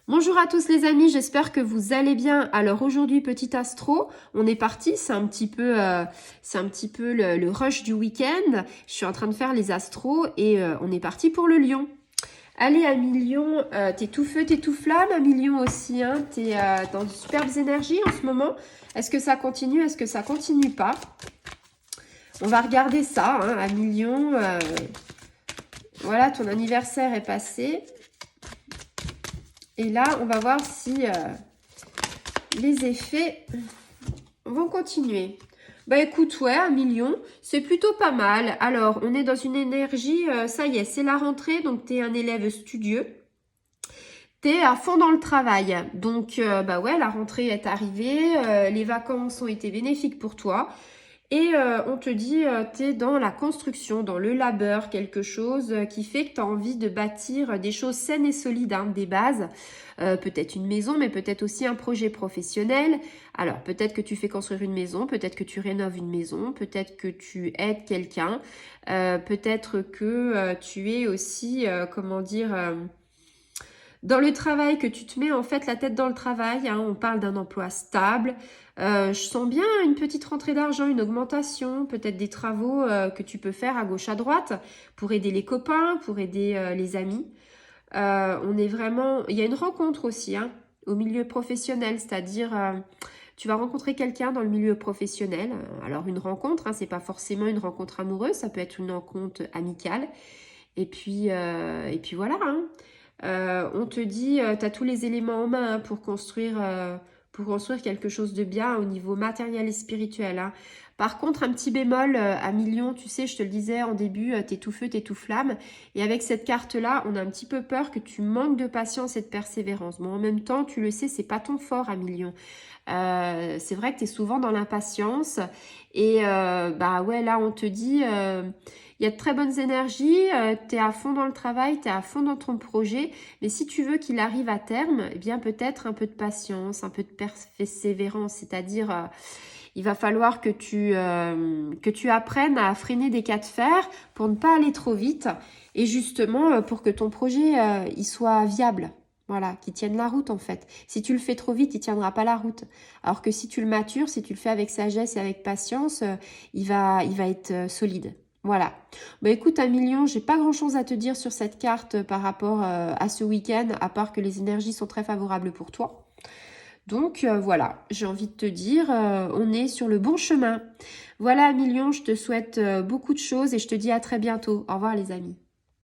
Bonjour à tous les amis, j'espère que vous allez bien. Alors aujourd'hui, petit astro, on est parti, c'est un petit peu, le rush du week-end. Je suis en train de faire les astros et on est parti pour le lion. Allez, Amilion, t'es tout feu, t'es tout flamme, Amilion aussi, hein, t'es dans de superbes énergies en ce moment. Est-ce que ça continue, est-ce que ça continue pas? On va regarder ça, hein, Amilion. Voilà, ton anniversaire est passé. Et là, on va voir si les effets vont continuer. Bah écoute, ouais, 1 million, c'est plutôt pas mal. Alors, on est dans une énergie, ça y est, c'est la rentrée, donc tu es un élève studieux. Tu es à fond dans le travail. Donc, bah ouais, la rentrée est arrivée, les vacances ont été bénéfiques pour toi. Et on te dit, tu es dans la construction, dans le labeur, quelque chose qui fait que tu as envie de bâtir des choses saines et solides, hein, des bases. Peut-être une maison, mais peut-être aussi un projet professionnel. Alors, peut-être que tu fais construire une maison, peut-être que tu rénoves une maison, peut-être que tu aides quelqu'un, peut-être que tu es aussi, comment dire... dans le travail, que tu te mets en fait la tête dans le travail, hein, on parle d'un emploi stable. Je sens bien une petite rentrée d'argent, une augmentation, peut-être des travaux que tu peux faire à gauche à droite pour aider les copains, pour aider les amis. On est vraiment... Il y a une rencontre aussi, hein, au milieu professionnel, c'est-à-dire tu vas rencontrer quelqu'un dans le milieu professionnel. Alors une rencontre, hein, c'est pas forcément une rencontre amoureuse, ça peut être une rencontre amicale. Et puis voilà, hein. On te dit, tu as tous les éléments en main, hein, pour construire quelque chose de bien au niveau matériel et spirituel, hein. Par contre, un petit bémol à million, tu sais, je te le disais en début, t'es tout feu, t'es tout flamme. Et avec cette carte-là, on a un petit peu peur que tu manques de patience et de persévérance. Bon, en même temps, tu le sais, c'est pas ton fort à million. C'est vrai que tu es souvent dans l'impatience. Et bah ouais, là, on te dit... il y a de très bonnes énergies, tu es à fond dans le travail, tu es à fond dans ton projet, mais si tu veux qu'il arrive à terme, eh bien peut-être un peu de patience, un peu de persévérance, c'est-à-dire il va falloir que tu apprennes à freiner des cas de fer pour ne pas aller trop vite et justement pour que ton projet il soit viable. Voilà, qu'il tienne la route en fait. Si tu le fais trop vite, il tiendra pas la route. Alors que si tu le matures, si tu le fais avec sagesse et avec patience, il va être solide. Voilà. Bah écoute, 1 million, j'ai pas grand chose à te dire sur cette carte par rapport à ce week-end, à part que les énergies sont très favorables pour toi. Donc voilà, j'ai envie de te dire, on est sur le bon chemin. Voilà, 1 million, je te souhaite beaucoup de choses et je te dis à très bientôt. Au revoir les amis.